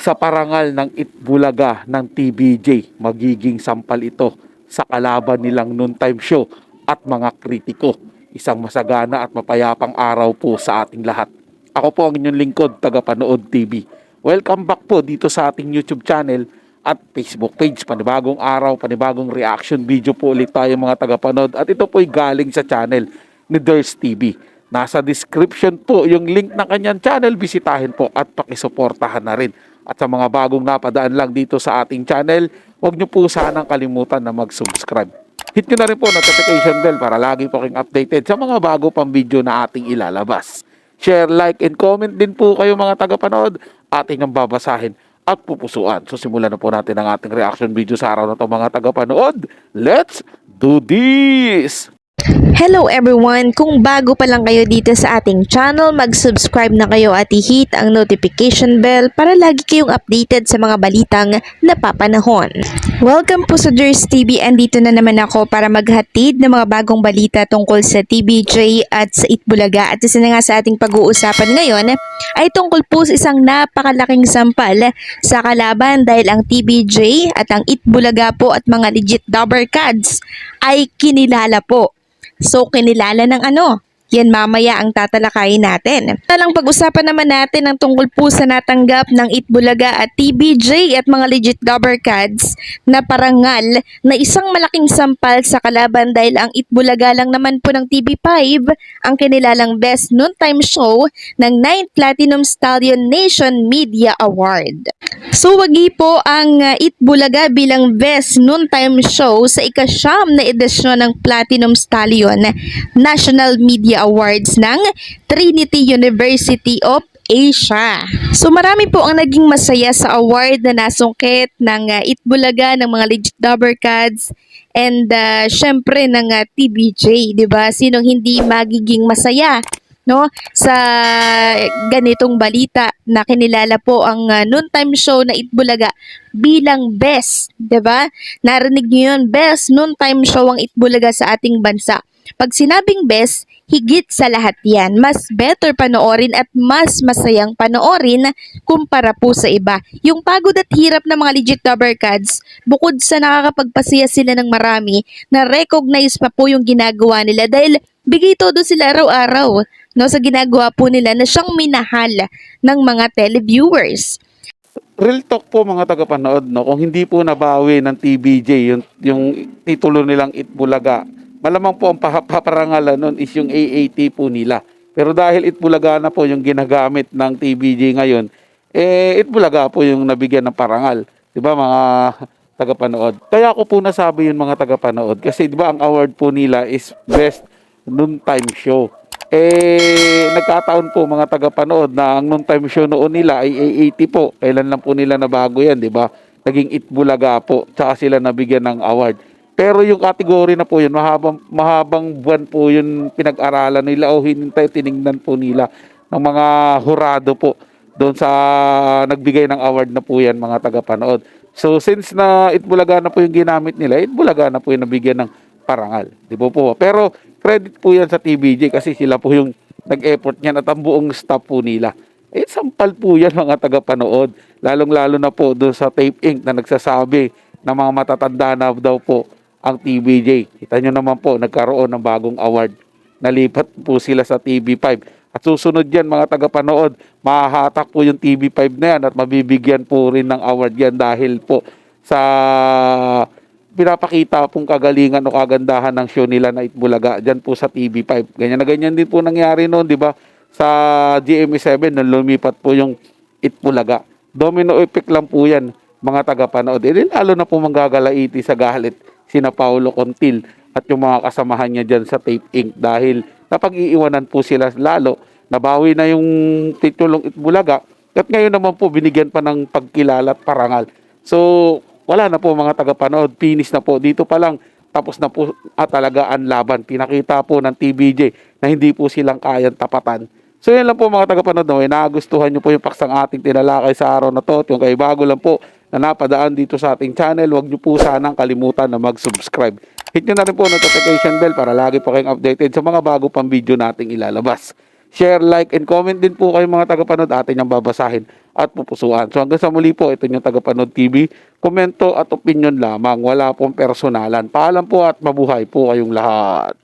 sa parangal ng Itbulaga ng TVJ. Magiging sampal ito sa kalaban nilang noontime show at mga kritiko. Isang masagana at mapayapang araw po sa ating lahat. Ako po ang inyong lingkod, Tagapanood TV. Welcome back po dito sa ating YouTube channel at Facebook page. Panibagong araw, panibagong reaction video po ulit tayo mga tagapanood. At ito po'y galing sa channel ni Ders TV. Nasa description po yung link ng kanyang channel. Bisitahin po at pakisuportahan na rin. At sa mga bagong napadaan lang dito sa ating channel, huwag nyo po sanang kalimutan na mag-subscribe. Hit nyo na rin po notification bell para lagi po kayong updated sa mga bago pang video na ating ilalabas. Share, like, and comment din po kayo mga tagapanood. Ating ang babasahin at pupusuan. So simulan na po natin ang ating reaction video sa araw na ito mga tagapanood. Let's do this! Hello everyone! Kung bago pa lang kayo dito sa ating channel, mag-subscribe na kayo at i-hit ang notification bell para lagi kayong updated sa mga balitang napapanahon. Welcome po sa Ders TV, andito na naman ako para maghatid ng mga bagong balita tungkol sa TVJ at sa Itbulaga. At isa na nga sa ating pag-uusapan ngayon ay tungkol po sa isang napakalaking sampal sa kalaban dahil ang TVJ at ang Itbulaga po at mga legit Dabber Cats ay kinilala po. So, kinilala ng ano? Yan mamaya ang tatalakayin natin. Talang pag-usapan naman natin ang tungkol po sa natanggap ng Itbulaga at TVJ at mga legit Dabber Cats na parangal na isang malaking sampal sa kalaban dahil ang Itbulaga lang naman po ng TV5 ang kinilalang Best Noontime Show ng 9th Platinum Stallion Nation Media Award. So wagi po ang Itbulaga bilang Best Noontime Show sa ika-9 na edisyon ng Platinum Stallion National Media Awards ng Trinity University of Asia. So marami po ang naging masaya sa award na nasungkit ng Itbulaga, ng mga legit Dabber Cats, and syempre ng TVJ, 'di ba? Sinong hindi magiging masaya no sa ganitong balita na kinilala po ang noontime show na Itbulaga bilang best, 'di ba? Narinig niyo 'yun, best noontime show ang Itbulaga sa ating bansa. Pag sinabing best, higit sa lahat yan. Mas better panoorin at mas masayang panoorin kumpara po sa iba. Yung pagod at hirap ng mga legit Dabber Cats, bukod sa nakakapagpasaya sila ng marami, na-recognize pa po yung ginagawa nila dahil bigay todo sila araw-araw no, sa ginagawa po nila na siyang minahal ng mga televiewers. Real talk po mga tagapanood, no? Kung hindi po nabawi ng TVJ yung titulo nilang Itbulaga, malamang po ang paparangalan nun is yung AAT po nila. Pero dahil Itbulaga na po yung ginagamit ng TVJ ngayon, Itbulaga po yung nabigyan ng parangal. Diba mga tagapanood? Kaya ko po nasabi yun mga tagapanood. Kasi diba ang award po nila is Best Noontime Show. Nagkataon po mga tagapanood na ang noontime show noon nila ay AAT po. Kailan lang po nila nabago yan, diba? Naging Itbulaga po. Tsaka sila nabigyan ng award. Pero yung category na po yun, mahabang buwan po yun pinag-aralan nila o tinignan po nila ng mga hurado po doon sa nagbigay ng award na po yan mga tagapanood. So since na Itbulaga na po yung ginamit nila, Itbulaga na po yung nabigyan ng parangal. Di po po? Pero credit po yan sa TVJ kasi sila po yung nag-effort niyan at ang buong staff po nila. Sampal po yan mga tagapanood. Lalong-lalo na po doon sa Tape Inc. na nagsasabi na mga matatanda na daw po ang TVJ. Kita nyo naman po, nagkaroon ng bagong award. Nalipat po sila sa TV5. At susunod yan mga tagapanood, mahahatak po yung TV5 na yan at mabibigyan po rin ng award yan dahil po sa pinapakita pong kagalingan o kagandahan ng show nila na Itbulaga dyan po sa TV5. Ganyan na ganyan din po nangyari noon, di ba? Sa GMA7 nung lumipat po yung Itbulaga. Domino effect lang po yan mga tagapanood. Lalo na po manggagalaiti sa galit sina Paulo Contil at yung mga kasamahan niya dyan sa Tape Inc. Dahil napag-iiwanan po sila lalo. Nabawi na yung titulong Itbulaga at ngayon naman po binigyan pa ng pagkilala at parangal. So wala na po mga tagapanood. Finish na po. Dito pa lang tapos na po talaga ang laban. Pinakita po ng TVJ na hindi po silang kayang tapatan. So yan lang po mga tagapanood. Nagustuhan nyo po yung paksang ating tinalakay sa araw na to. At yung kayo bago lang po na napadaan dito sa ating channel, huwag nyo po sanang kalimutan na mag-subscribe. Hit nyo na rin po notification bell para lagi po kayong updated sa mga bago pang video nating ilalabas. share, like, and comment din po kayo mga tagapanood, atin yung babasahin at pupusuan. So hanggang sa muli po, ito yung Tagapanood TV. Komento at opinion lamang, wala pong personalan. Paalam po at mabuhay po kayong lahat.